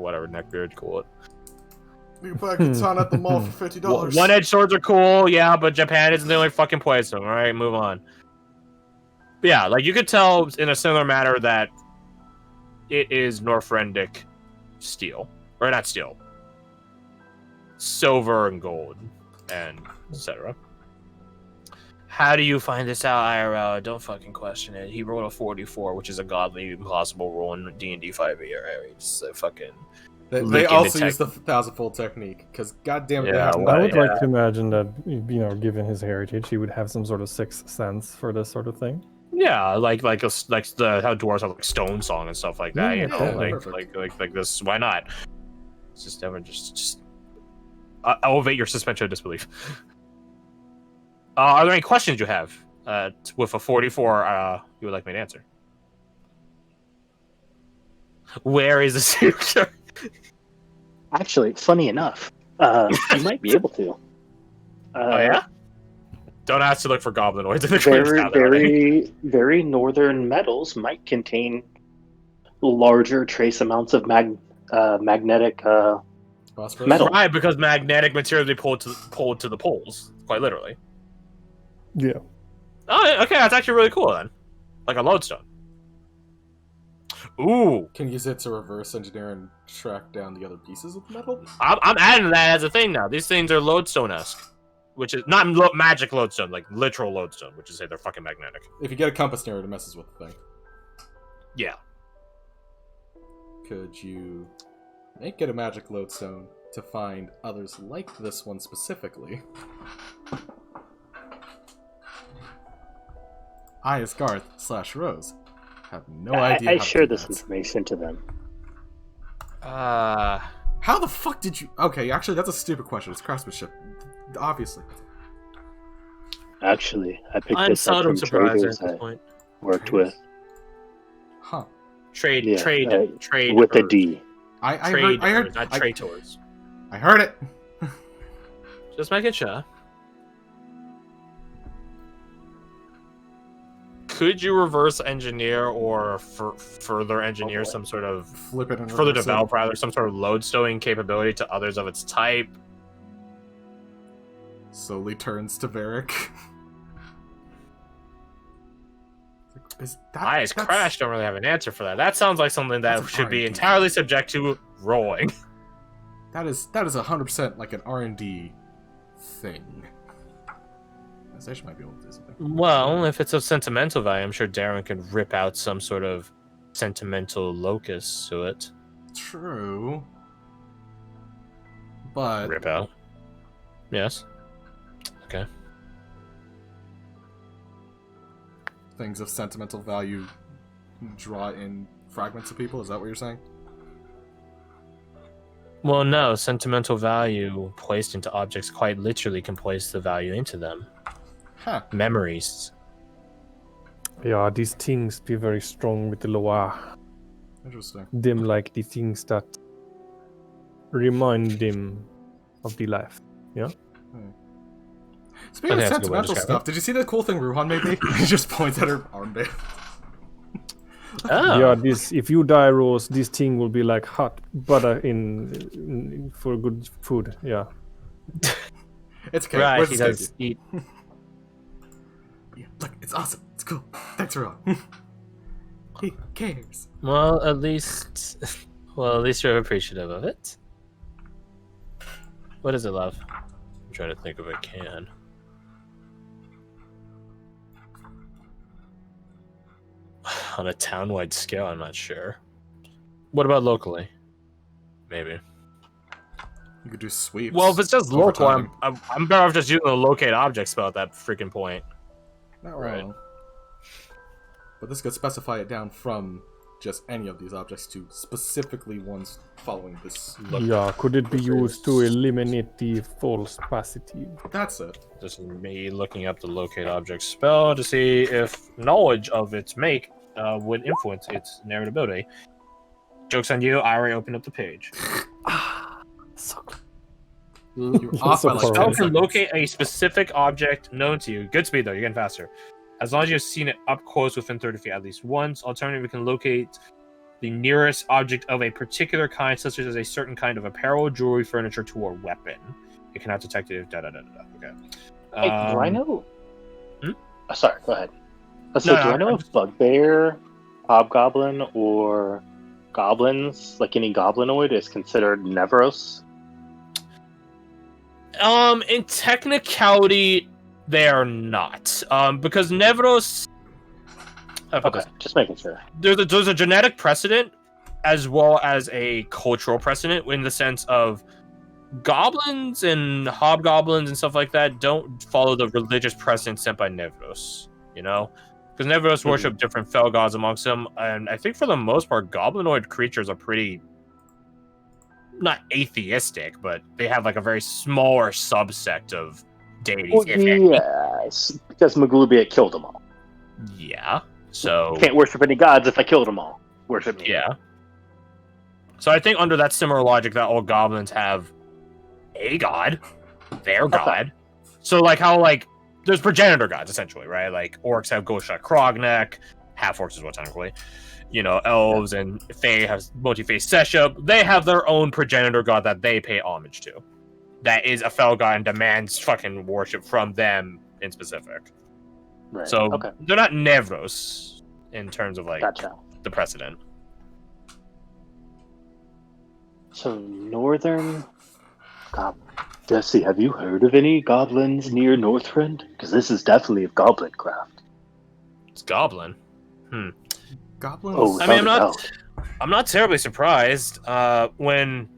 whatever neckbeard, call it. You can buy a katana at the mall for $50. One-edged swords are cool, yeah, but Japan isn't the only fucking place, so alright, move on. But yeah, like, you could tell in a similar manner that it is Northrendic steel. Or not steel. Silver and gold, and etc. How do you find this out, IRL? Don't fucking question it. He rolled a 44, which is a godly impossible roll in D&D 5e. It's a fucking... They also use the 1,000-fold technique, because goddamn it, I would like to imagine that, given his heritage, he would have some sort of sixth sense for this sort of thing. Yeah, like how dwarves have like stone song and stuff like that. Like this. Why not? It's just never just elevate your suspension of disbelief. Are there any questions you have with a 44? You would like me to answer? Where is the suture? Actually, funny enough, you might be able to. Oh yeah. Don't ask to look for goblinoids. Very northern metals might contain larger trace amounts of magnetic metal. Right, because magnetic material they pulled to the poles, quite literally. Yeah. Oh, okay, that's actually really cool then. Like a lodestone. Ooh. Can use it to reverse engineer and track down the other pieces of the metal? I'm adding that as a thing now. These things are lodestone-esque. Which is not magic lodestone, like literal lodestone, which is say they're fucking magnetic. If you get a compass near it, it messes with the thing. Yeah. Could you make it a magic lodestone to find others like this one specifically? I, as Garth/Rose, have no idea. I share this information to them. How the fuck did you... Okay, actually, that's a stupid question. It's craftsmanship. Obviously. Actually, I picked this up from traders I worked with. Huh. Trade with a D. I heard, not traitors. I heard it. Just making sure. Could you reverse engineer or further engineer some sort of flip it and further develop rather some sort of lodestoning capability to others of its type? Slowly turns to Varric. Crash don't really have an answer for that. That sounds like something that should be entirely subject to rolling. That is 100% like an R&D thing. I might be able to do something. Well, if it's of sentimental value, I'm sure Darren can rip out some sort of sentimental locus to it. True. But... Rip out. Yes. Okay. Things of sentimental value draw in fragments of people? Is that what you're saying? Well, no. Sentimental value placed into objects quite literally can place the value into them. Huh. Memories. Yeah, these things be very strong with the Loa. Interesting. Them like the things that remind them of the life. Yeah? Speaking of sentimental stuff, did you see that cool thing Ruhan made me? He just points at her armband. Oh. Yeah, if you die, Rose, this thing will be like hot butter in for good food. Yeah. It's okay. Right, Where's he the does eat. Yeah, look, it's awesome. It's cool. Thanks, Ruhan. He cares. Well, at least you're appreciative of it. What is it, love? I'm trying to think if I can. On a town-wide scale, I'm not sure. What about locally? Maybe. You could do sweeps. Well, if it's just local, I'm better off just using the locate object spell at that freaking point. Not wrong. Right. But this could specify it down from just any of these objects to specifically ones following this. Yeah, could it be used to eliminate the false positive? That's it. This is me looking up the locate object spell to see if knowledge of its make would influence its narratability. Joke's on you, I already opened up the page. So you're off by like spell can locate a specific object known to you. Good speed though, you're getting faster. As long as you've seen it up close within 30 feet at least once. Alternatively, we can locate the nearest object of a particular kind, such as a certain kind of apparel, jewelry, furniture, tool, or weapon. It cannot detect it. Da da da da. Okay. Hey, do I know? Hmm? Sorry, go ahead. So, do I know if bugbear, hobgoblin, or goblins, like any goblinoid, is considered Nevros? In technicality, they are not. Because Nevros. Okay, just making sure. There's a genetic precedent as well as a cultural precedent in the sense of goblins and hobgoblins and stuff like that don't follow the religious precedent set by Nevros, you know? Because Nevros worship different fell gods amongst them, and I think for the most part, goblinoid creatures are pretty not atheistic, but they have like a very smaller subsect of deities. Well, yes, because Maglubiat killed them all. Yeah, so Can't worship any gods if I killed them all. Worship me. Yeah. So I think under that similar logic that all goblins have a god, their god. So like how like there's progenitor gods essentially, right? Like orcs have Goshak Krognek, half orcs is what technically. You know, elves and Fae have multi-faced Seshub. They have their own progenitor god that they pay homage to. That is a fell god and demands fucking worship from them in specific. Right. So they're not Nevros in terms of like the precedent. So northern goblin. Jesse, have you heard of any goblins near Northrend? Because this is definitely a goblin craft. It's goblin. Goblins. Oh, I mean, I'm not terribly surprised. When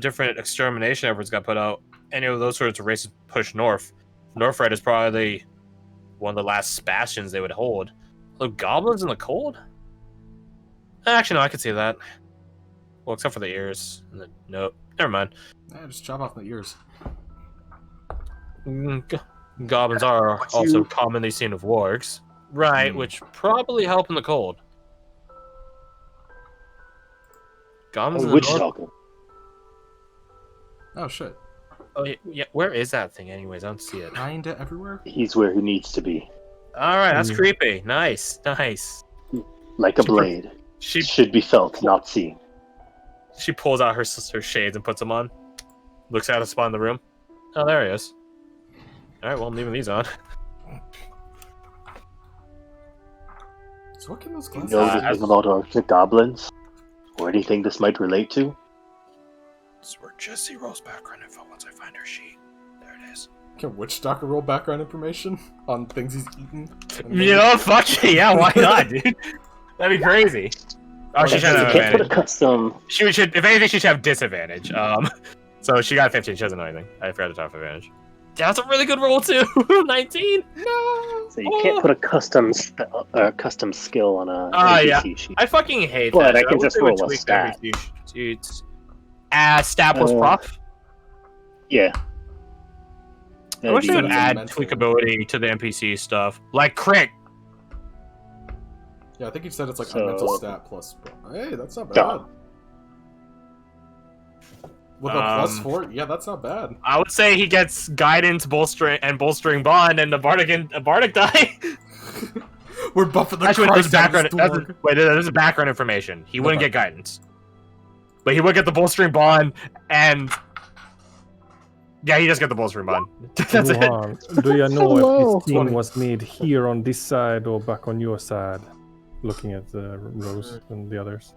different extermination efforts got put out, any of those sorts of races pushed north. Northrend is probably one of the last bastions they would hold. So goblins in the cold? Actually, no, I could see that. Well, except for the ears. Nope. Never mind. Yeah, just chop off the ears. Goblins are also commonly seen with wargs. Right, which probably help in the cold. Goblins in the north. Oh, shit. Oh, yeah. Where is that thing, anyways? I don't see it. Kinda everywhere? He's where he needs to be. Alright, that's creepy. Nice. Like a blade. She should be felt, not seen. She pulls out her shades and puts them on. Looks out a spot in the room. Oh, there he is. Alright, well, I'm leaving these on. So what can those You glasses know anything about Arctic goblins? Or anything this might relate to? This is where Jesse rolls background info once I find her sheet. There it is. Can Witch Doctor roll background information on things he's eaten? Fuck yeah, why not, dude? That'd be crazy. Oh, she should have can't put a advantage. custom. She should, if anything, she should have disadvantage. So she got 15. She doesn't know anything. I forgot to talk advantage. That's a really good roll too. 19. No. So you can't put a custom skill on a NPC sheet. I fucking hate but that. I can just roll a stat. Stat plus prof. Yeah. I wish they would add tweakability to the NPC stuff, like crit. Yeah, I think you said it's like a mental stat plus. Hey, that's not bad. With a +4, yeah, that's not bad. I would say he gets guidance, bolstering bond, and a bardic die. We're buffing the Actually, Christ this is background information. He wouldn't get guidance, but he would get the bolstering bond, and yeah, he does get the bolstering bond. That's it. Do you know if this team was made here on this side or back on your side? Looking at the Rose and the others.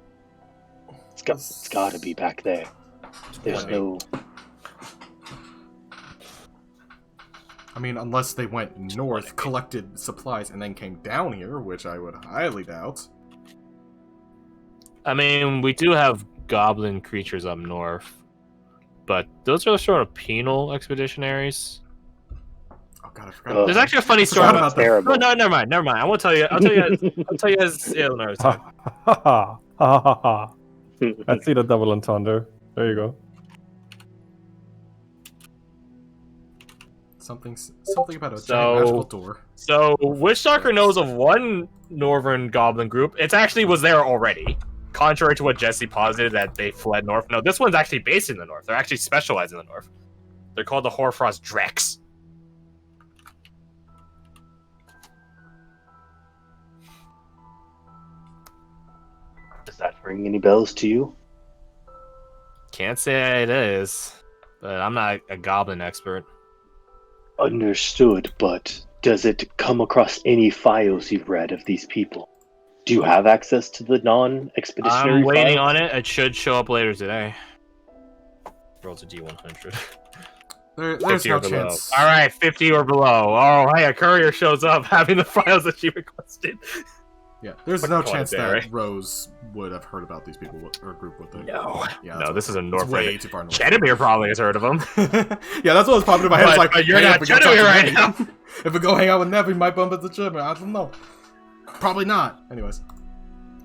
It's got to be back there. There's no. I mean, unless they went north, collected supplies, and then came down here, which I would highly doubt. I mean, we do have goblin creatures up north, but those are sort of penal expeditionaries. Oh god, I forgot. There's actually a funny story about that. No, never mind. I won't tell you. I'll tell you as another time. I see the double entendre. There you go. Something about a giant magical door. So, Witch Doctor knows of one northern goblin group. It actually was there already. Contrary to what Jesse posited that they fled north. No, this one's actually based in the north. They're actually specialized in the north. They're called the Hoarfrost Drex. that ring any bells to you? Can't say it is, but I'm not a goblin expert. Understood, but does it come across any files you've read of these people? Do you have access to the non-expeditionary I'm waiting files? on it. It should show up later today. Rolls a D100. There's 50 no or below. chance. All right, 50 or below. Oh, hey, a courier shows up having the files that she requested. Yeah, there's Fucking no call it chance a day, that right? Rose would have heard about these people or group with it. No, Yeah, no, this is a it's North way Reddit. too far north. Cheddar probably has heard of them. Yeah, that's what was popping in my head. It's like, but you're hey, not if we go talk Cheddar to right Nev- now. If we go hang out with Nev, we might bump into Cheddar. I don't know. Probably not. Anyways,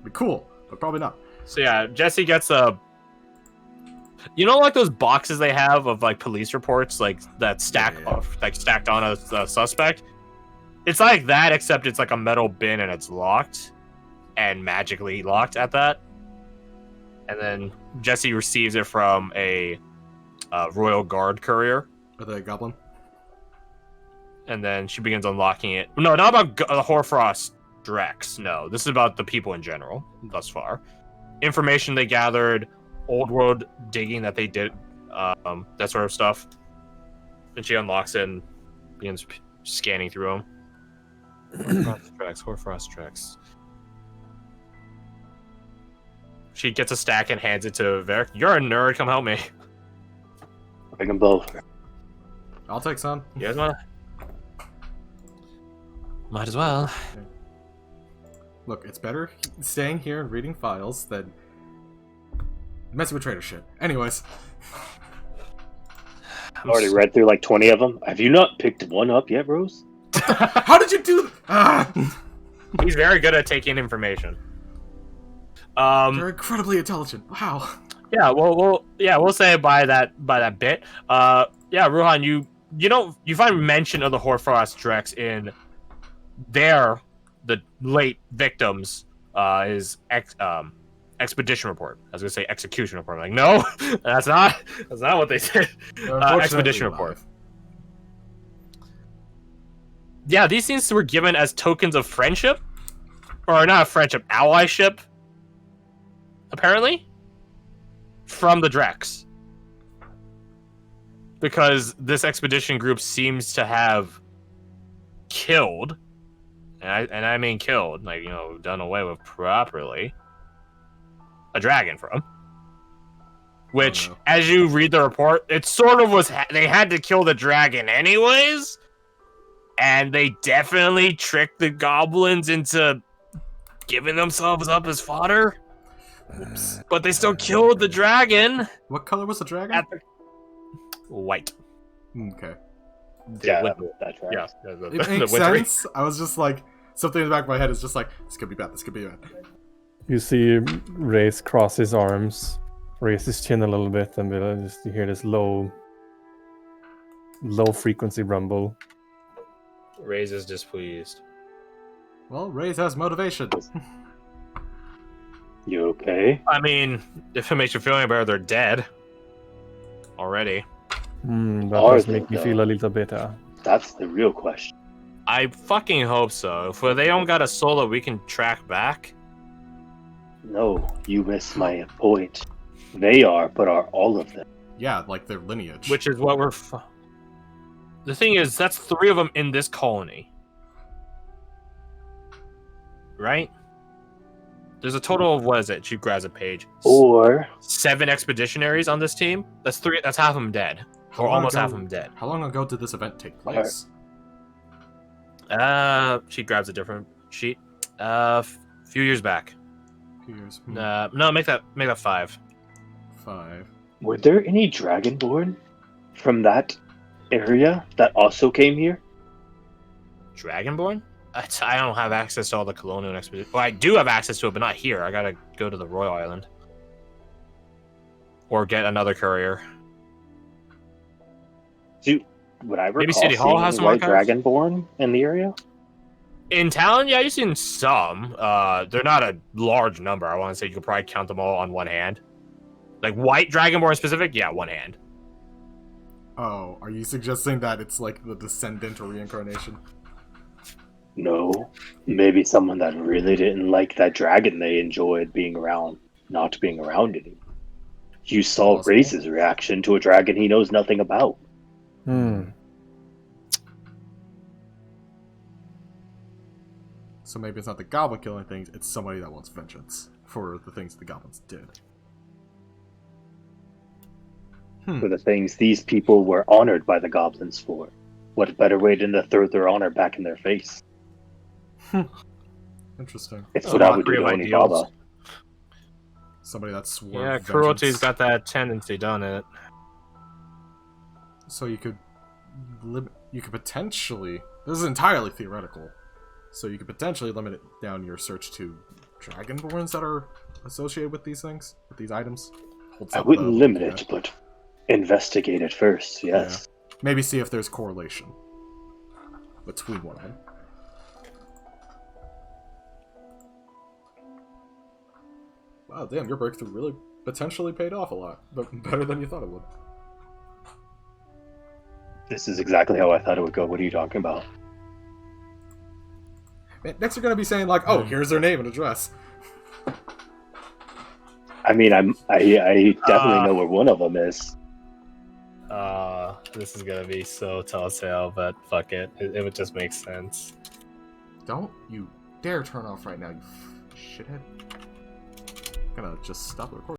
be cool, but probably not. So yeah, Jesse gets a. You know, like those boxes they have of like police reports, like that stacked on a suspect. It's like that, except it's like a metal bin and it's locked, and magically locked at that. And then Jesse receives it from a Royal Guard courier, Are they a goblin? and then she begins unlocking it. No, not about Hoarfrost Drex. No, this is about the people in general thus far. Information they gathered. Old world digging that they did, that sort of stuff. And she unlocks it and begins scanning through them. Hoarfrost Drex. She gets a stack and hands it to Varric. You're a nerd, come help me. Bring them both. I'll take some. You guys wanna? Might as well. Look, it's better staying here and reading files than messing with traitor shit. Anyways. I've already read through like 20 of them. Have you not picked one up yet, Rose? How did you do He's very good at taking information. They're incredibly intelligent. Wow. Yeah, we'll say by that bit. Yeah, Ruhan, you find mention of the Hoarfrost Drex in the late victims is expedition report. I was gonna say execution report. I'm like, no, that's not what they said. Expedition report. Yeah, these things were given as tokens of friendship, or not friendship, allyship. Apparently, from the Drex, because this expedition group seems to have killed, and I mean killed, like, you know, done away with properly, a dragon from. Which, as you read the report, it sort of was, they had to kill the dragon anyways, and they definitely tricked the goblins into giving themselves up as fodder. Oops. But they still killed the dragon. What color was the dragon? White. Okay. Yeah, that's right. Yeah, It makes sense. I was just like, something in the back of my head is just like, this could be bad, this could be bad. You see Ray's cross his arms, raise his chin a little bit, and you hear this low frequency rumble. Raze is displeased. Well, Raze has motivation. You okay? I mean, if it makes you feel any better, they're dead already. That does make me feel a little better. That's the real question. I fucking hope so. If they don't got a soul that we can track back. No, you missed my point. They are, but are all of them? Yeah, like their lineage. Which is what we're... The thing is, that's 3 of them in this colony. Right? There's a total of, what is it? She grabs a page. Or 7 expeditionaries on this team? That's 3. That's half of them dead. Or almost half of them dead. How long ago did this event take place? She grabs a different sheet. Few years back. Few years. No, make that 5. 5. Were there any Dragonborn from that area that also came here? Dragonborn? I don't have access to all the colonial expeditions. Well, I do have access to it, but not here. I gotta go to the Royal Island. Or get another courier. Would I recall Maybe City Hall seeing has some white archives? Dragonborn in the area? In town, yeah, you've seen some. They're not a large number. I want to say you could probably count them all on one hand. Like white Dragonborn specific, yeah, one hand. Oh, are you suggesting that it's like the descendant or reincarnation? No. Maybe someone that really didn't like that dragon they enjoyed being around. not being around anymore. You saw Possible. Raze's reaction to a dragon he knows nothing about. So maybe it's not the goblin killing things, it's somebody that wants vengeance for the things the goblins did. For the things these people were honored by the goblins for. What better way than to throw their honor back in their face? Interesting. It's A what I would do mockery to of Oni ideals. Baba. Somebody that swore Yeah, vengeance. cruelty's got that tendency, doesn't it? So you could potentially, this is entirely theoretical, so you could potentially limit it down your search to dragonborns that are associated with these things, with these items. I wouldn't limit it, but investigate it first, yes. Yeah. Maybe see if there's correlation between one of them. Wow, damn, your breakthrough really potentially paid off a lot, but better than you thought it would. This is exactly how I thought it would go. What are you talking about? Next you're gonna be saying like, oh, here's their name and address. I mean, I definitely know where one of them is. This is gonna be so telltale, but fuck it. It would just make sense. Don't you dare turn off right now, you shithead. I'm gonna just stop the recording.